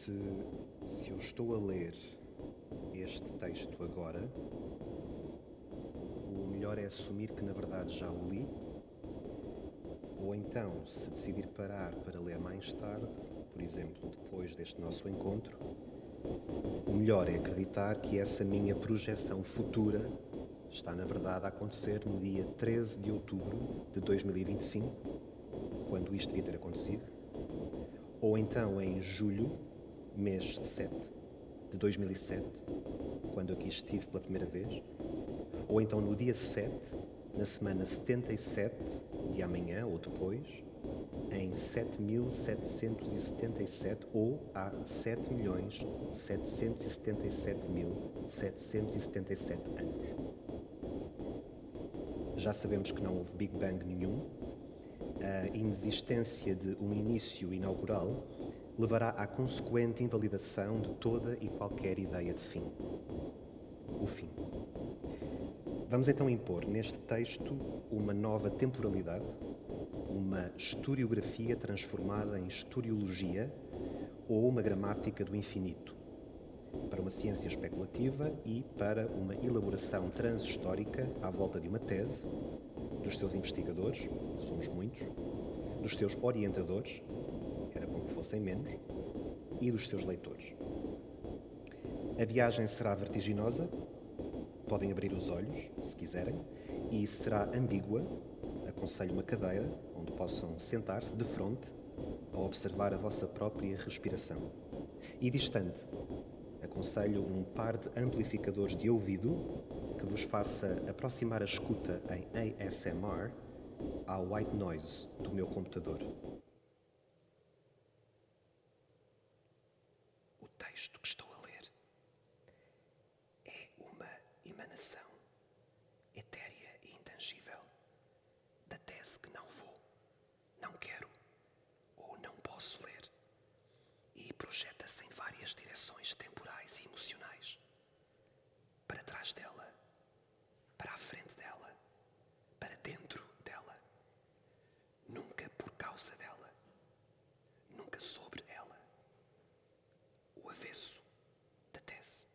Se eu estou a ler este texto agora, o melhor é assumir que na verdade já o li, ou então, se decidir parar para ler mais tarde, por exemplo, depois deste nosso encontro, o melhor é acreditar que essa minha projeção futura está na verdade a acontecer no dia 13 de outubro de 2025, quando isto devia ter acontecido, ou então em julho, mês 7 de 2007, quando aqui estive pela primeira vez, ou então no dia 7, na semana 77 de amanhã ou depois, em 7.777 ou há 7.777.777 anos. Já sabemos que não houve Big Bang nenhum. A inexistência de um início inaugural levará à consequente invalidação de toda e qualquer ideia de fim. O fim. Vamos então impor neste texto uma nova temporalidade, uma historiografia transformada em historiologia ou uma gramática do infinito, para uma ciência especulativa e para uma elaboração transhistórica à volta de uma tese, dos seus investigadores, somos muitos, dos seus orientadores, era bom que fossem menos, e dos seus leitores. A viagem será vertiginosa, podem abrir os olhos, se quiserem, e será ambígua, aconselho uma cadeira onde possam sentar-se de fronte a observar a vossa própria respiração. E distante, aconselho um par de amplificadores de ouvido que vos faça aproximar a escuta em ASMR ao white noise do meu computador. O texto que estou a ler é uma emanação etérea e intangível da tese que não vou, não quero ou não posso ler e projeta-se em várias direções temporais e emocionais. Para trás dela, para a frente dela, para dentro dela. Nunca por causa dela, nunca sobre ela. O avesso da tese.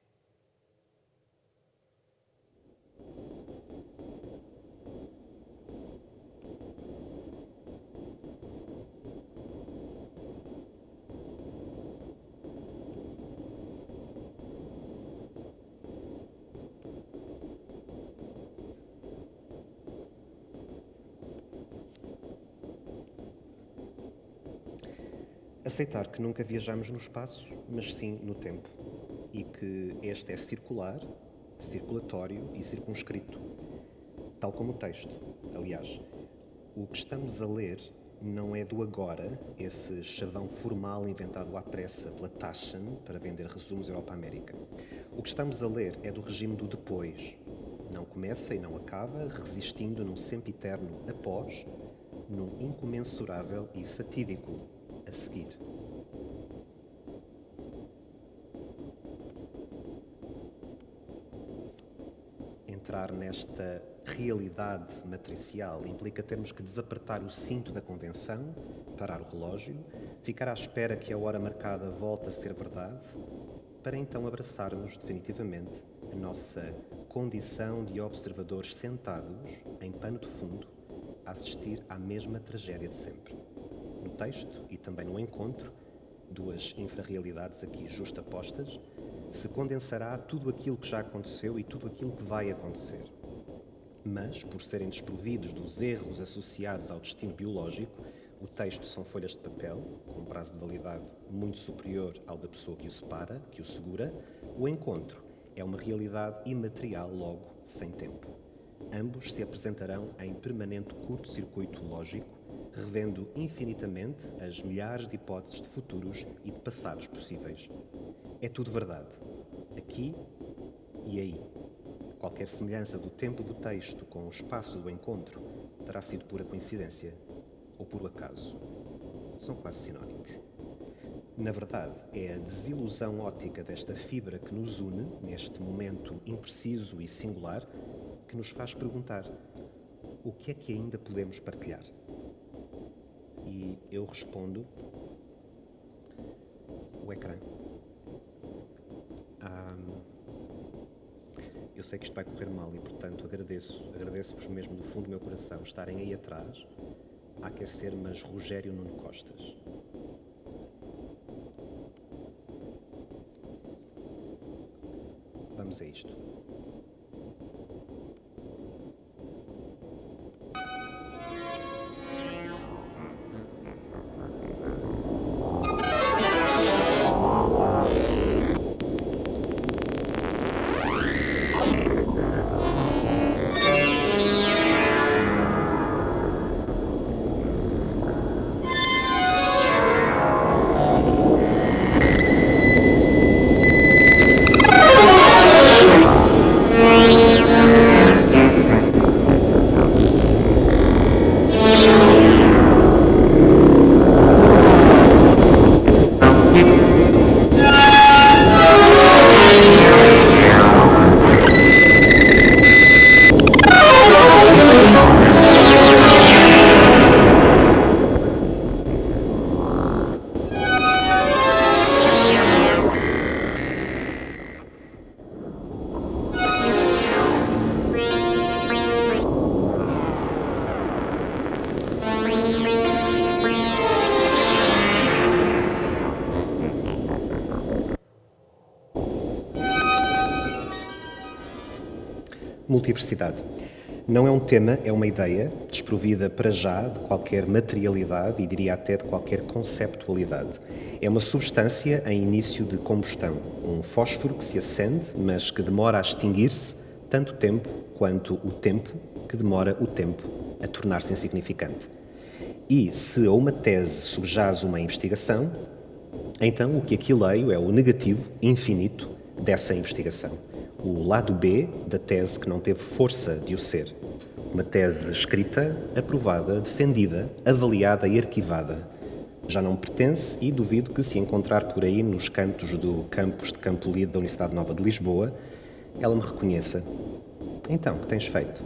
Aceitar que nunca viajamos no espaço, mas sim no tempo, e que este é circular, circulatório e circunscrito, tal como o texto. Aliás, o que estamos a ler não é do agora, esse chavão formal inventado à pressa pela Taschen para vender resumos Europa-América. O que estamos a ler é do regime do depois. Não começa e não acaba, resistindo num sempiterno após, num incomensurável e fatídico a seguir. Entrar nesta realidade matricial implica termos que desapertar o cinto da convenção, parar o relógio, ficar à espera que a hora marcada volte a ser verdade, para então abraçarmos definitivamente a nossa condição de observadores sentados em pano de fundo a assistir à mesma tragédia de sempre. No texto e também no encontro, duas infrarrealidades aqui justapostas, se condensará tudo aquilo que já aconteceu e tudo aquilo que vai acontecer. Mas, por serem desprovidos dos erros associados ao destino biológico, o texto são folhas de papel, com um prazo de validade muito superior ao da pessoa que o separa, que o segura. O encontro é uma realidade imaterial, logo, sem tempo. Ambos se apresentarão em permanente curto-circuito lógico, revendo infinitamente as milhares de hipóteses de futuros e de passados possíveis. É tudo verdade, aqui e aí. Qualquer semelhança do tempo do texto com o espaço do encontro terá sido pura coincidência ou por acaso. São quase sinónimos. Na verdade, é a desilusão óptica desta fibra que nos une, neste momento impreciso e singular, que nos faz perguntar: o que é que ainda podemos partilhar? E eu respondo: o ecrã. eu sei que isto vai correr mal e, portanto, agradeço-vos mesmo do fundo do meu coração estarem aí atrás a aquecer, mas Rogério Nuno Costas. Vamos a isto. Multiversidade. Não é um tema, é uma ideia, desprovida para já de qualquer materialidade e diria até de qualquer conceptualidade. É uma substância em início de combustão, um fósforo que se acende, mas que demora a extinguir-se tanto tempo quanto o tempo que demora o tempo a tornar-se insignificante. E se a uma tese subjaz uma investigação, então o que aqui leio é o negativo infinito dessa investigação. O lado B da tese que não teve força de o ser. Uma tese escrita, aprovada, defendida, avaliada e arquivada. Já não me pertence e duvido que se encontrar por aí nos cantos do campus de Campolide da Universidade Nova de Lisboa, ela me reconheça. Então, o que tens feito?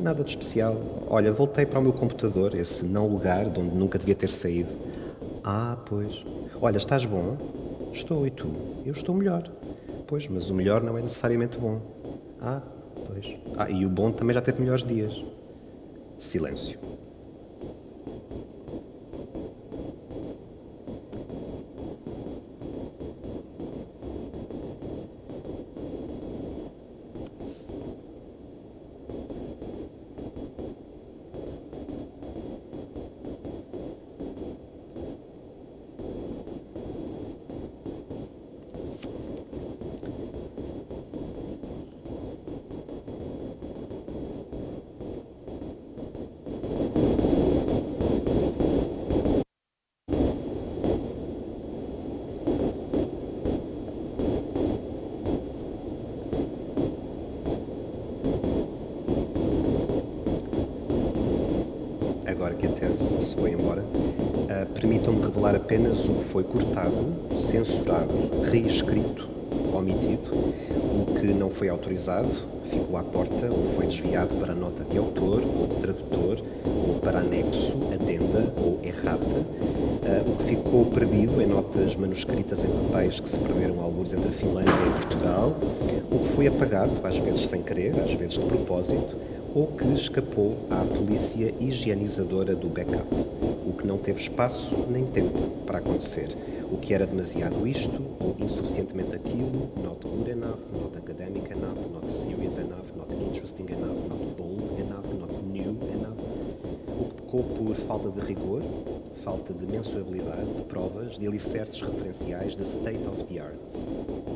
Nada de especial. Olha, voltei para o meu computador, esse não lugar de onde nunca devia ter saído. Pois. Olha, estás bom? Estou, e tu? Eu estou melhor. Pois, mas o melhor não é necessariamente bom. Pois. E o bom também já teve melhores dias. Silêncio. Agora que a tese se foi embora, permitam-me revelar apenas o que foi cortado, censurado, reescrito, omitido, o que não foi autorizado, ficou à porta ou foi desviado para nota de autor ou de tradutor, ou para anexo, adenda ou errata, o que ficou perdido em notas manuscritas em papéis que se perderam alguns entre a Finlândia e Portugal, o que foi apagado, às vezes sem querer, às vezes de propósito, ou que escapou à polícia higienizadora do backup, o que não teve espaço nem tempo para acontecer, o que era demasiado isto ou insuficientemente aquilo, not good enough, not academic enough, not serious enough, not interesting enough, not bold enough, not new enough, o que pecou por falta de rigor, falta de mensurabilidade, de provas, de alicerces referenciais, de state of the arts.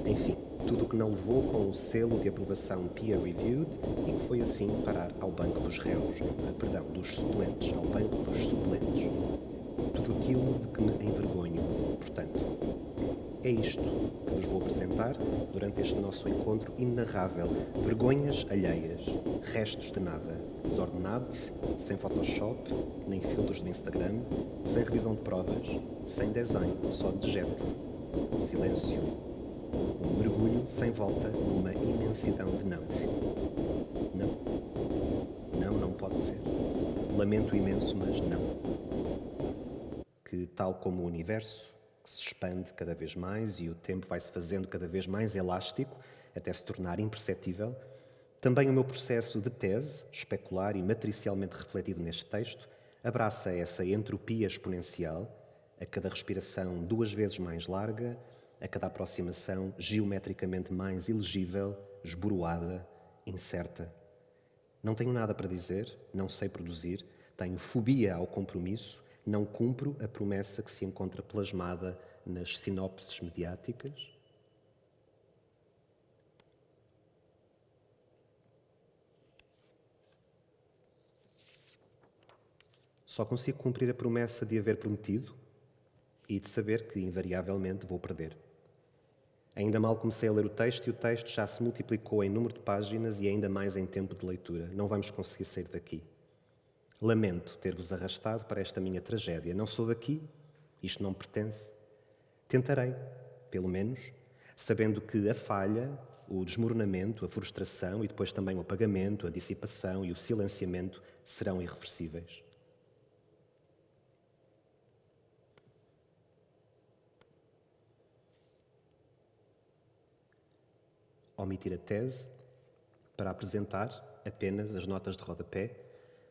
Enfim, tudo o que não levou com o selo de aprovação peer-reviewed e que foi assim parar ao banco dos réus, dos suplentes, ao banco dos suplentes. Tudo aquilo de que me envergonho. Portanto, é isto que vos vou apresentar durante este nosso encontro inenarrável. Vergonhas alheias, restos de nada, desordenados, sem Photoshop, nem filtros do Instagram, sem revisão de provas, sem desenho, só dejetos. Silêncio. Um mergulho sem volta numa imensidão de nãos. Não. Não pode ser. Lamento imenso, mas não. Que, tal como o universo, que se expande cada vez mais e o tempo vai se fazendo cada vez mais elástico até se tornar imperceptível. Também o meu processo de tese, especular e matricialmente refletido neste texto, abraça essa entropia exponencial, a cada respiração 2 vezes mais larga, a cada aproximação geometricamente mais ilegível, esboroada, incerta. Não tenho nada para dizer, não sei produzir, tenho fobia ao compromisso, não cumpro a promessa que se encontra plasmada nas sinopses mediáticas. Só consigo cumprir a promessa de haver prometido e de saber que, invariavelmente, vou perder. Ainda mal comecei a ler o texto e o texto já se multiplicou em número de páginas e ainda mais em tempo de leitura. Não vamos conseguir sair daqui. Lamento ter-vos arrastado para esta minha tragédia. Não sou daqui, isto não me pertence. Tentarei, pelo menos, sabendo que a falha, o desmoronamento, a frustração e depois também o apagamento, a dissipação e o silenciamento serão irreversíveis. Omitir a tese para apresentar apenas as notas de rodapé,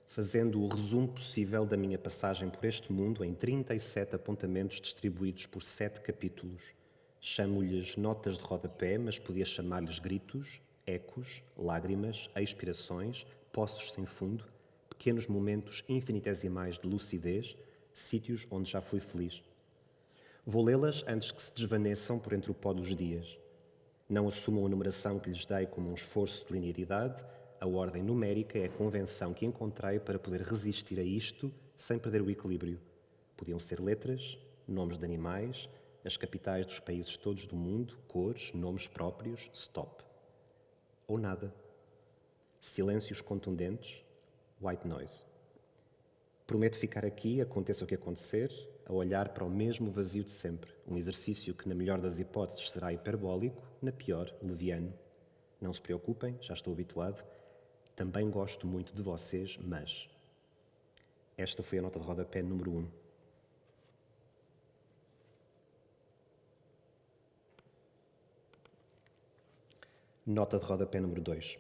fazendo o resumo possível da minha passagem por este mundo em 37 apontamentos distribuídos por 7 capítulos. Chamo-lhes notas de rodapé, mas podia chamar-lhes gritos, ecos, lágrimas, expirações, poços sem fundo, pequenos momentos infinitesimais de lucidez, sítios onde já fui feliz. Vou lê-las antes que se desvaneçam por entre o pó dos dias. Não assumam a numeração que lhes dei como um esforço de linearidade. A ordem numérica é a convenção que encontrei para poder resistir a isto sem perder o equilíbrio. Podiam ser letras, nomes de animais, as capitais dos países todos do mundo, cores, nomes próprios, stop. Ou nada. Silêncios contundentes, white noise. Prometo ficar aqui, aconteça o que acontecer, a olhar para o mesmo vazio de sempre. Um exercício que, na melhor das hipóteses, será hiperbólico, na pior, leviano. Não se preocupem, já estou habituado. Também gosto muito de vocês, mas... Esta foi a nota de rodapé número 1. Nota de rodapé número 2.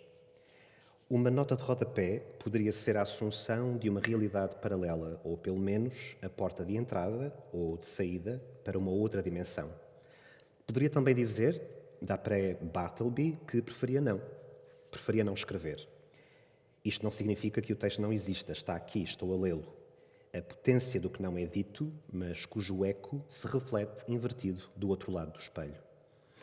Uma nota de rodapé poderia ser a assunção de uma realidade paralela, ou pelo menos a porta de entrada ou de saída para uma outra dimensão. Poderia também dizer, d'après Bartleby, que preferia não escrever. Isto não significa que o texto não exista, está aqui, estou a lê-lo. A potência do que não é dito, mas cujo eco se reflete invertido do outro lado do espelho.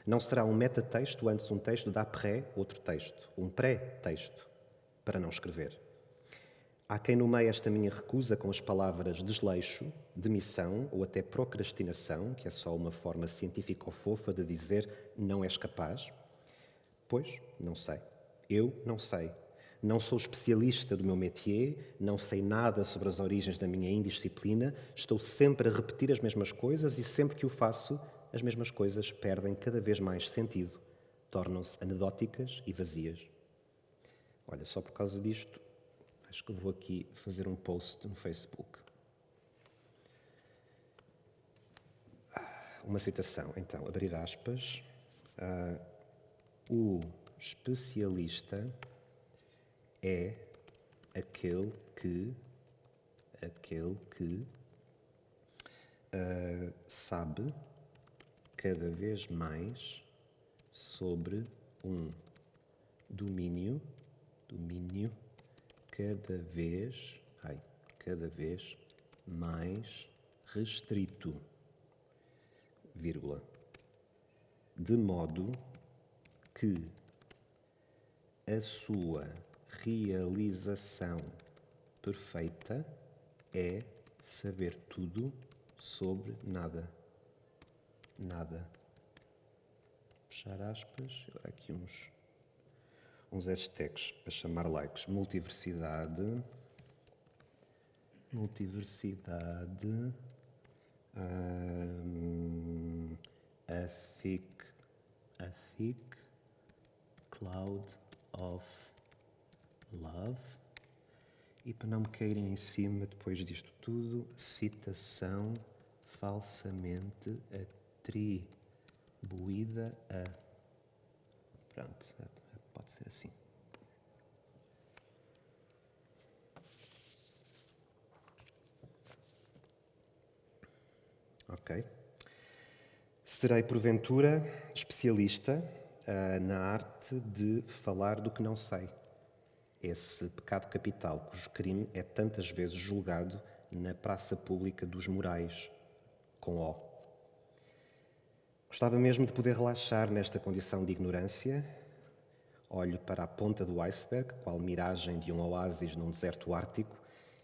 Não será um metatexto antes um texto d'après outro texto, um pré-texto, para não escrever. Há quem nomeie esta minha recusa com as palavras desleixo, demissão ou até procrastinação, que é só uma forma científico-fofa de dizer não és capaz. Pois, não sei. Eu não sei. Não sou especialista do meu métier, não sei nada sobre as origens da minha indisciplina, estou sempre a repetir as mesmas coisas e sempre que o faço, as mesmas coisas perdem cada vez mais sentido, tornam-se anedóticas e vazias. Olha, só por causa disto, acho que vou aqui fazer um post no Facebook. Uma citação, então, abrir aspas. O especialista é aquele que sabe cada vez mais sobre um domínio cada vez mais restrito, vírgula, de modo que a sua realização perfeita é saber tudo sobre nada. Nada. Fechar aspas. Agora aqui uns hashtags para chamar likes. Multiversidade. A thick cloud of love. E para não me caírem em cima depois disto tudo, citação falsamente atribuída a... Pronto, pode ser assim. Ok. Serei, porventura, especialista na arte de falar do que não sei. Esse pecado capital, cujo crime é tantas vezes julgado na praça pública dos morais, com O. Gostava mesmo de poder relaxar nesta condição de ignorância. Olho para a ponta do iceberg, qual miragem de um oásis num deserto ártico,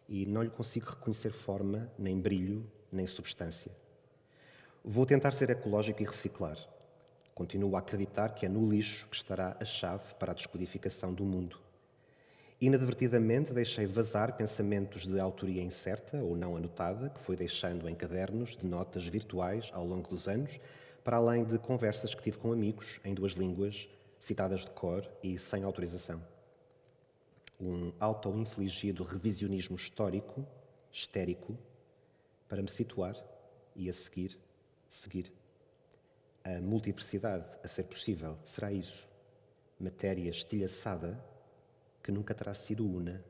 e não lhe consigo reconhecer forma, nem brilho, nem substância. Vou tentar ser ecológico e reciclar. Continuo a acreditar que é no lixo que estará a chave para a descodificação do mundo. Inadvertidamente deixei vazar pensamentos de autoria incerta ou não anotada, que fui deixando em cadernos de notas virtuais ao longo dos anos, para além de conversas que tive com amigos em 2 línguas, citadas de cor e sem autorização. Um auto-infligido revisionismo histórico, histérico, para me situar e a seguir. A multiversidade, a ser possível, será isso. Matéria estilhaçada que nunca terá sido una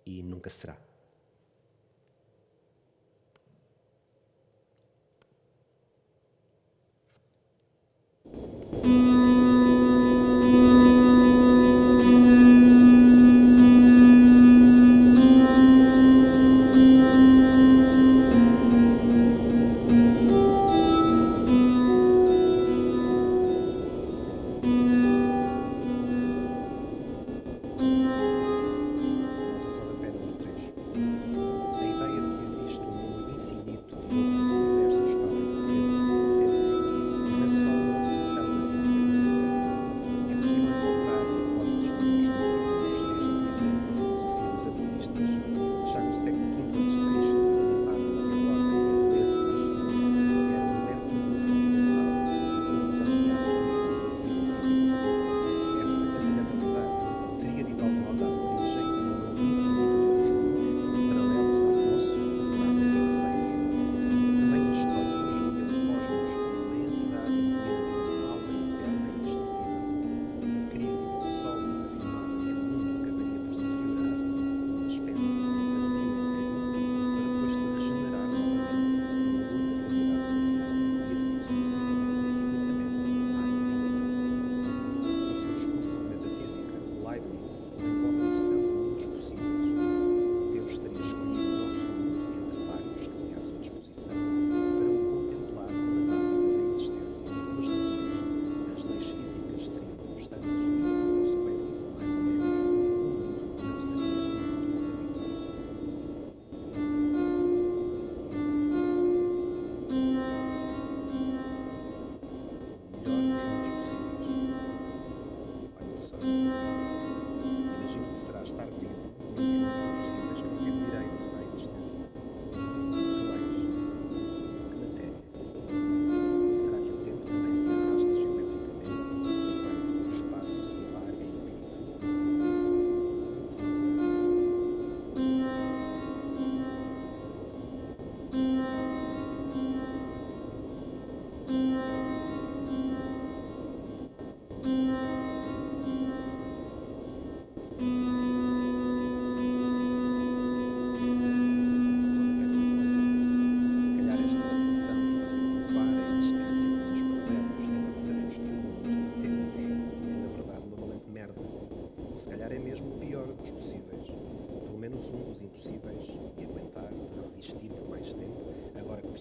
e nunca será.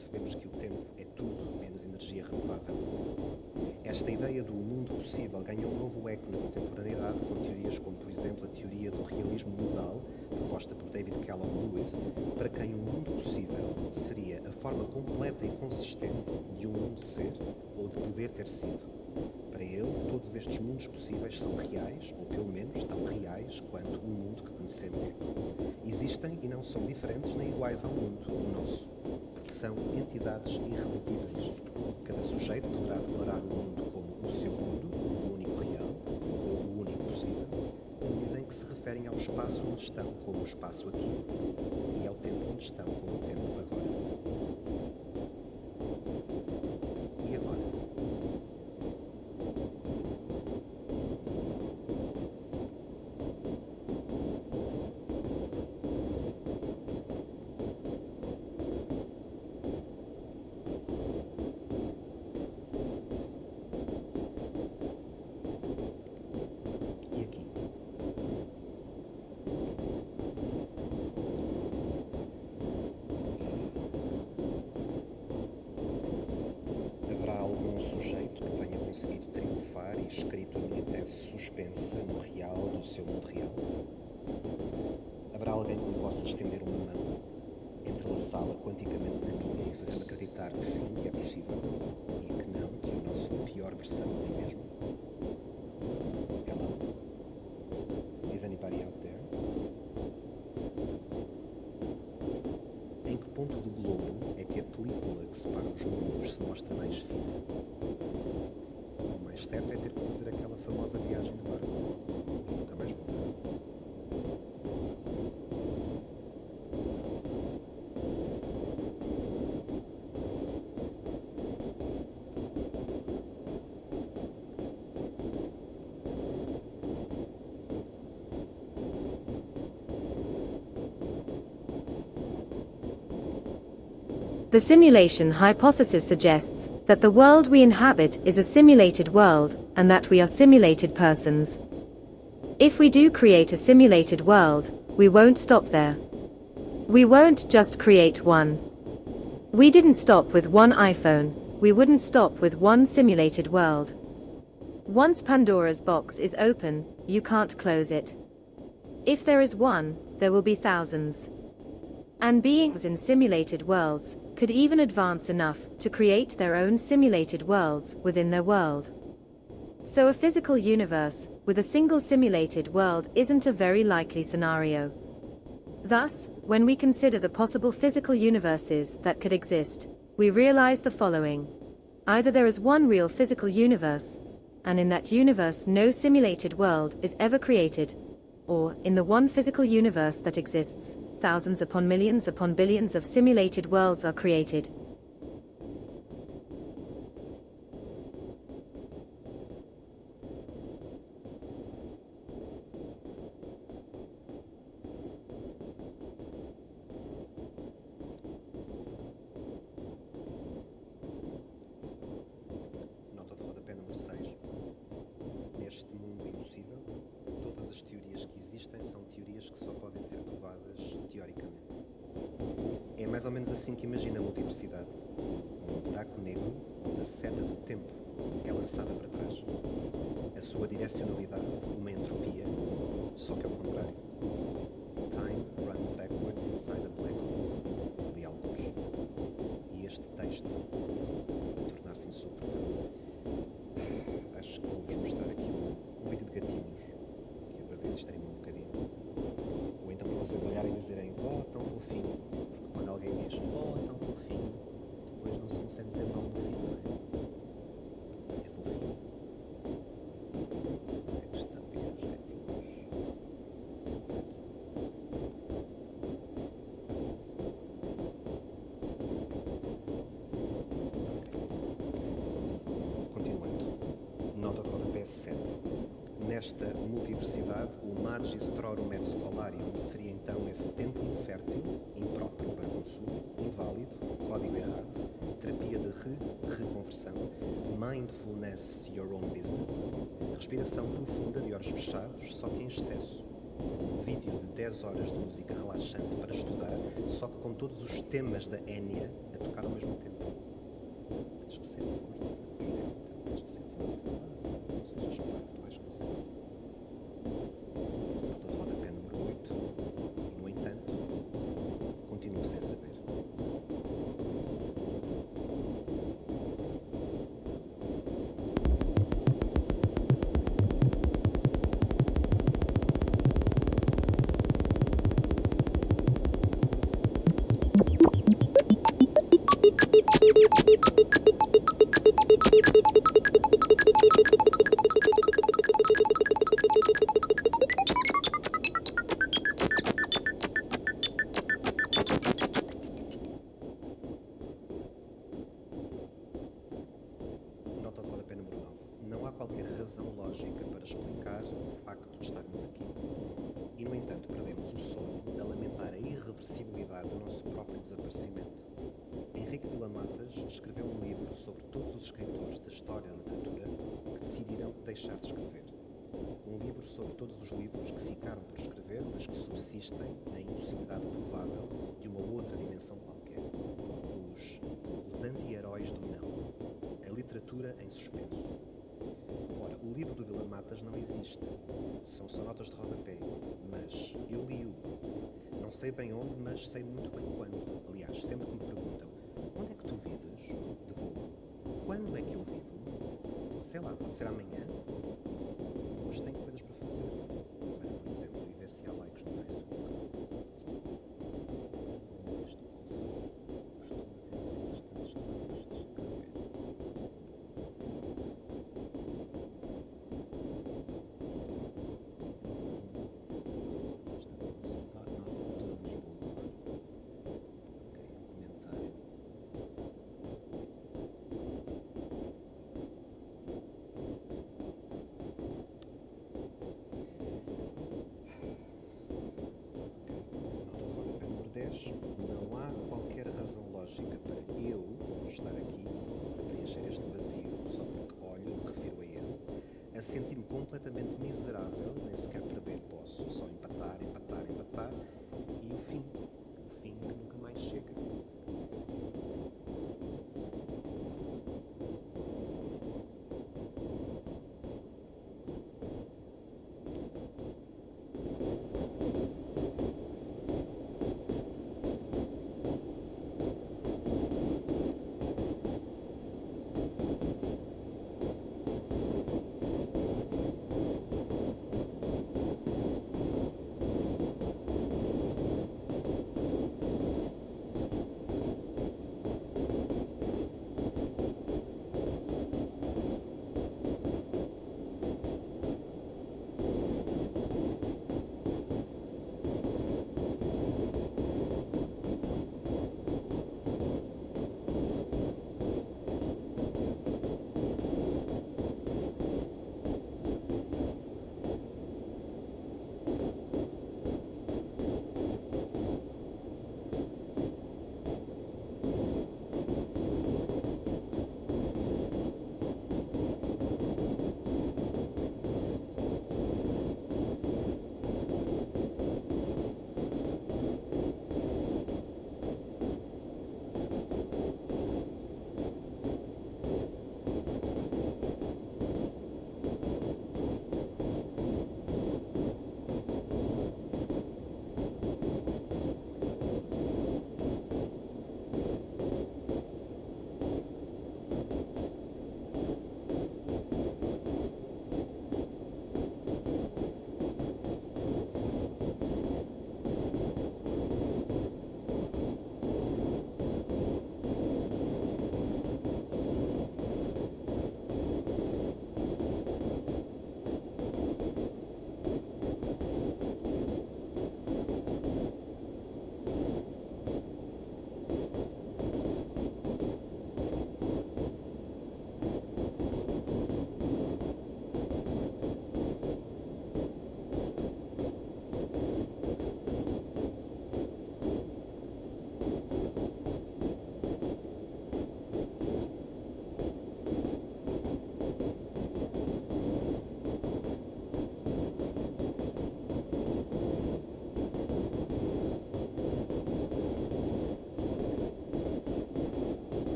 percebemos que o tempo é tudo menos energia renovável. Esta ideia do mundo possível ganha um novo eco na contemporaneidade com teorias como, por exemplo, a teoria do realismo modal, proposta por David Callum Lewis, para quem o mundo possível seria a forma completa e consistente de um mundo ser ou de poder ter sido. Para ele, todos estes mundos possíveis são reais, ou pelo menos tão reais quanto o mundo que conhecemos. Existem e não são diferentes nem iguais ao mundo, o nosso, porque são entidades irredutíveis. Cada sujeito poderá declarar o mundo como o seu mundo, o único real, ou o único possível, na medida em que se referem ao espaço onde estão como o espaço aqui, e ao tempo onde estão como o tempo agora. alguém que me possa estender uma mão, entrelaçá-la quanticamente na minha e fazer-me acreditar que sim, que é possível, e que não, que eu não sou a pior versão de mim mesmo? Hello? Is anybody out there? Em que ponto do globo é que a película que separa os mundos se mostra mais fina? O mais certo é ter que fazer aquela famosa viagem de barco e nunca mais voltar. The simulation hypothesis suggests that the world we inhabit is a simulated world, and that we are simulated persons. If we do create a simulated world, we won't stop there. We won't just create one. We didn't stop with one iPhone, we wouldn't stop with one simulated world. Once Pandora's box is open, you can't close it. If there is one, there will be thousands. And beings in simulated worlds could even advance enough to create their own simulated worlds within their world. So a physical universe with a single simulated world isn't a very likely scenario. Thus, when we consider the possible physical universes that could exist, we realize the following. Either there is one real physical universe, and in that universe no simulated world is ever created, or, in the one physical universe that exists, thousands upon billions of simulated worlds are created. Nota de rodapé número 6. Neste mundo impossível, todas as teorias que existem são teorias que só podem ser provadas teoricamente. É mais ou menos assim que imagina a multiversidade. Um buraco negro onde a seta do tempo é lançada para trás. A sua direcionalidade, uma entropia, só que ao contrário. Time runs backwards inside a black hole. Li alguns. E este texto vai tornar-se insuportável. Acho que vou-vos mostrar aqui um vídeo de gatinhos, que é para ver se distraem um bocadinho. Ou então para vocês olharem e dizerem, oh, tão fofinho. Porque quando alguém diz, oh, tão fofinho, depois não se consegue dizer mal do filho, não é? É fofinho. Onde é que estão os gatinhos? Continuando. Nota de rodapé 7. Nesta multiversidade, o Magistrorum et Scholarium seria então esse templo infértil, impróprio para consumo, inválido, código errado, terapia de reconversão, mindfulness, your own business, respiração profunda de olhos fechados, só que em excesso, um vídeo de 10 horas de música relaxante para estudar, só que com todos os temas da Enya a tocar ao mesmo tempo. Tens que ser forte, tens que ser forte, não sejas fraco, tu vais conseguir. Nota de rodapé número 8. E, no entanto, continuo sem saber. Nota de rodapé número 9. Não há qualquer razão lógica para explicar o facto de estarmos aqui. E, no entanto, perdemos o sono a lamentar a irreversibilidade do nosso próprio desaparecimento. Henrique Villa-Matas escreveu um livro sobre todos os escritores da história da literatura que decidiram deixar de escrever. Um livro sobre todos os livros que ficaram por escrever, mas que subsistem na impossibilidade provável de uma outra dimensão qualquer. Os anti-heróis do não. A literatura em suspenso. Ora, o livro do Villa-Matas não existe. São só notas de rodapé, mas eu li-o. sei bem onde, mas sei muito bem quando. Aliás, sempre que me perguntam onde é que tu vives, devolvo. Quando é que eu vivo? Sei lá, pode ser amanhã, mas tenho coisas para fazer. Olha, por exemplo, e ver se há likes no Facebook. Este pulso costuma ter assim bastantes likes. Deixa cá ver. Esta pulso está na altura de Lisboa. Ok, comentário. Nota de rodapé número 10. Não há qualquer razão lógica para eu estar aqui a preencher este vazio só porque olho, me refiro a ele, a sentir-me completamente miserável, nem sequer perder posso, só empatar, empatar, empatar, e o fim que nunca mais chega.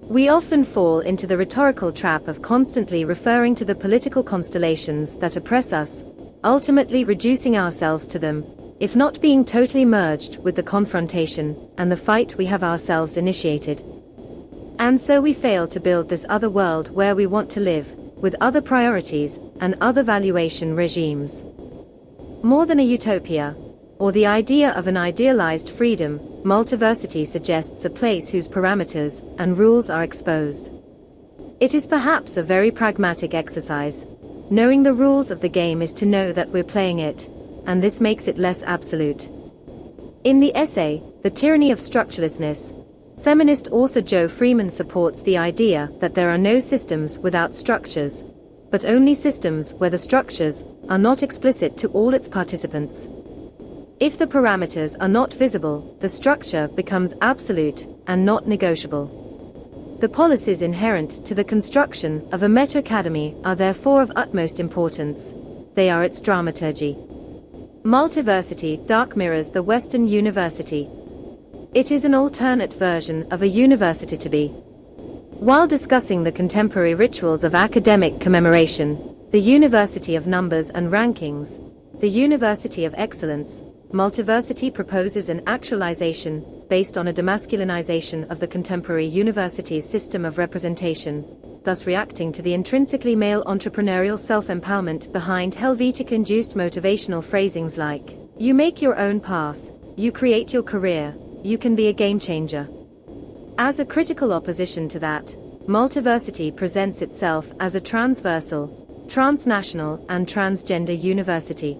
We often fall into the rhetorical trap of constantly referring to the political constellations that oppress us, ultimately reducing ourselves to them, if not being totally merged with the confrontation and the fight we have ourselves initiated. And so we fail to build this other world where we want to live, with other priorities and other valuation regimes. More than a utopia, or the idea of an idealized freedom, multiversity suggests a place whose parameters and rules are exposed. It is perhaps a very pragmatic exercise. Knowing the rules of the game is to know that we're playing it, and this makes it less absolute. In the essay, The Tyranny of Structurelessness, feminist author Jo Freeman supports the idea that there are no systems without structures, but only systems where the structures are not explicit to all its participants. If the parameters are not visible, the structure becomes absolute and not negotiable. The policies inherent to the construction of a meta-academy are therefore of utmost importance. They are its dramaturgy. Multiversity dark mirrors the Western university. It is an alternate version of a university to be. While discussing the contemporary rituals of academic commemoration, the university of numbers and rankings, the university of excellence, multiversity proposes an actualization based on a demasculinization of the contemporary university's system of representation, thus reacting to the intrinsically male entrepreneurial self-empowerment behind Helvetic-induced motivational phrasings like, "You make your own path, you create your career, you can be a game changer." As a critical opposition to that, multiversity presents itself as a transversal, transnational, and transgender university.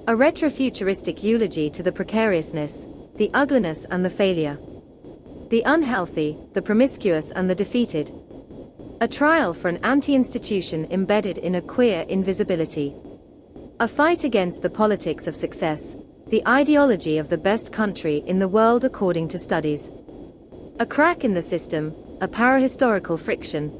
A retrofuturistic eulogy to the precariousness, the ugliness and the failure, the unhealthy, the promiscuous and the defeated. A trial for an anti-institution embedded in a queer invisibility. A fight against the politics of success, the ideology of the best country in the world according to studies. A crack in the system, a parahistorical friction.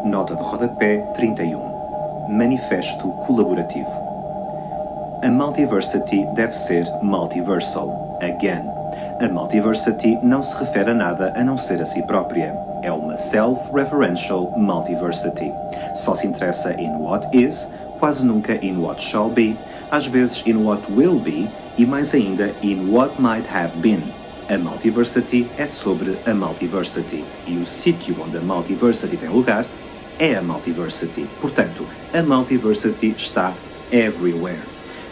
Nota de rodapé 31. Manifesto colaborativo. A multiversity deve ser multiversal. Again. A multiversity não se refere a nada a não ser a si própria. É uma self-referential multiversity. Só se interessa in what is, quase nunca in what shall be, às vezes in what will be e mais ainda in what might have been. A multiversity é sobre a multiversity e o sítio onde a multiversity tem lugar é a multiversity. Portanto, a multiversity está everywhere.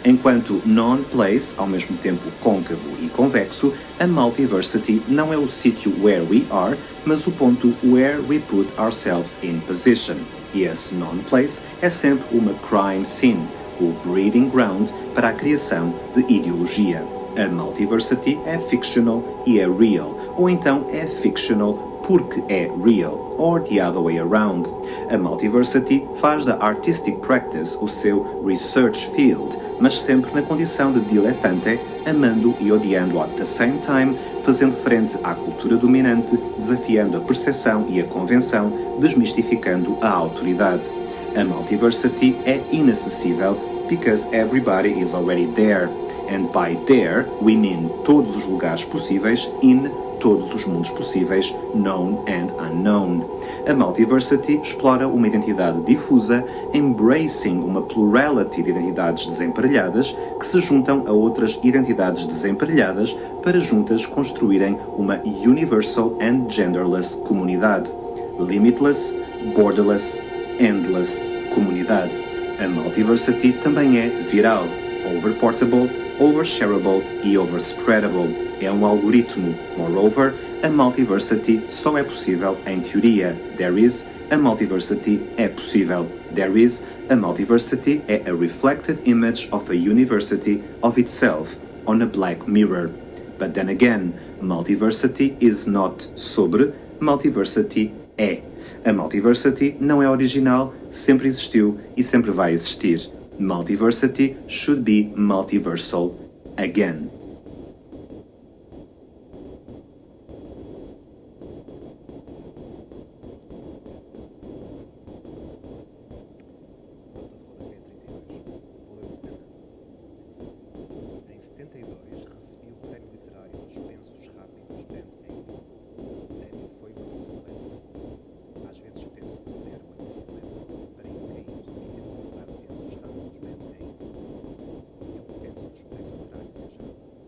Enquanto non-place, ao mesmo tempo côncavo e convexo, a multiversity não é o sítio where we are, mas o ponto where we put ourselves in position. E esse non-place é sempre uma crime scene, o breeding ground para a criação de ideologia. A multiversity é fictional e é real, ou então é fictional porque é real, or the other way around. A multiversity faz da artistic practice o seu research field, mas sempre na condição de diletante, amando e odiando at the same time, fazendo frente à cultura dominante, desafiando a percepção e a convenção, desmistificando a autoridade. A multiversity é inacessível because everybody is already there. And by there, we mean todos os lugares possíveis, in todos os mundos possíveis, known and unknown. A multiversity explora uma identidade difusa, embracing uma plurality de identidades desemparelhadas que se juntam a outras identidades desemparelhadas para juntas construírem uma universal and genderless comunidade. Limitless, borderless, endless comunidade. A multiversity também é viral, overportable, overshareable e overspreadable. É um algoritmo. Moreover, a multiversity só é possível em teoria. There is, a multiversity é possível. There is, a multiversity é a reflected image of a university of itself on a black mirror. But then again, multiversity is not sobre, multiversity é. A multiversity não é original, sempre existiu e sempre vai existir. Multiversity should be multiversal again. Em 72 recebi o prémio literário dos Pensos Rápidos Ben Hayden. O prémio foi uma bicicleta. Às vezes penso que me deram uma bicicleta para eu cair e ter de comprar Pensos Rápidos Ben Hayden. Eu penso nos prémios literários em geral.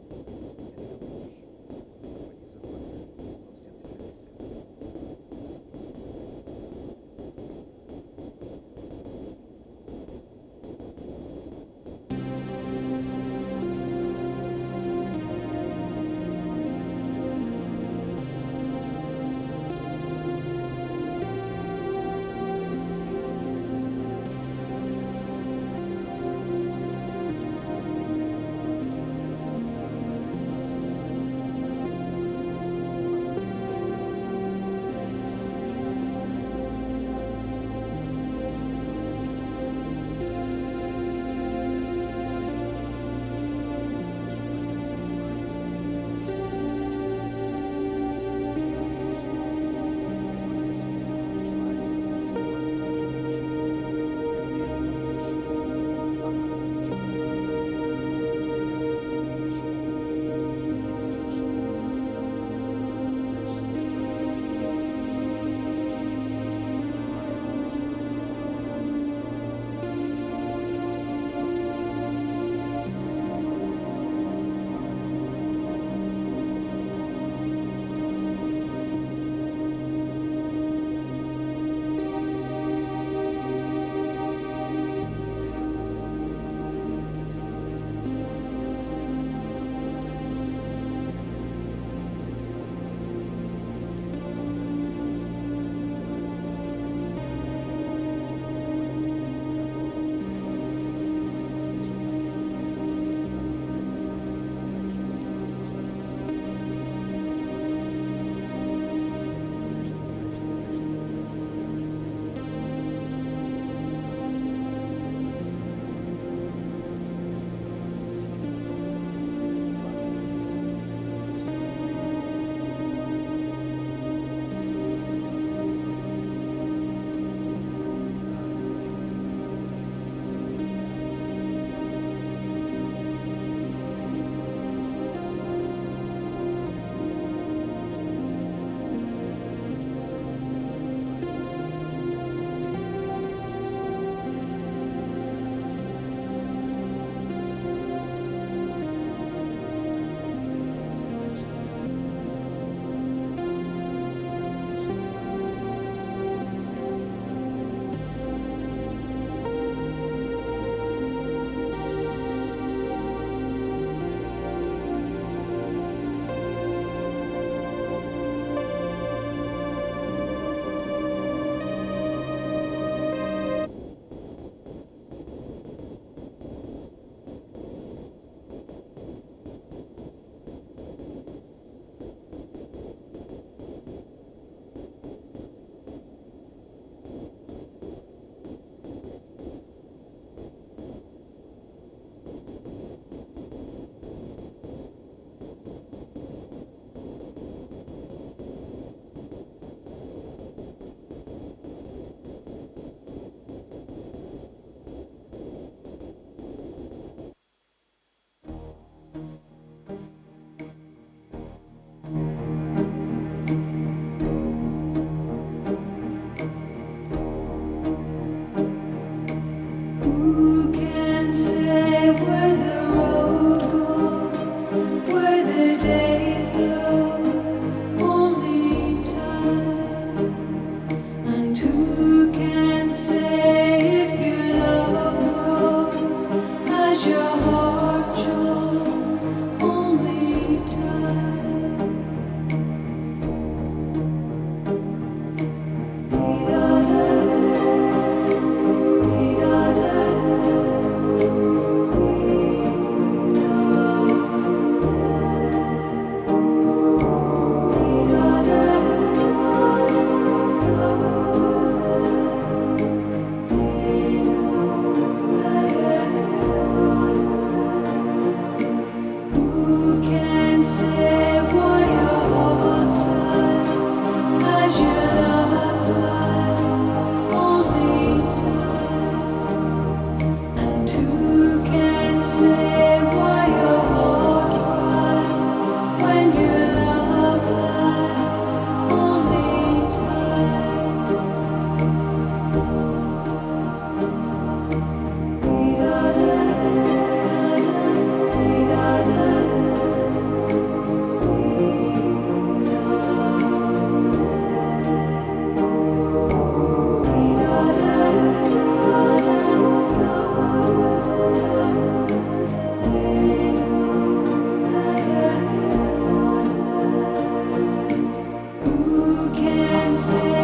say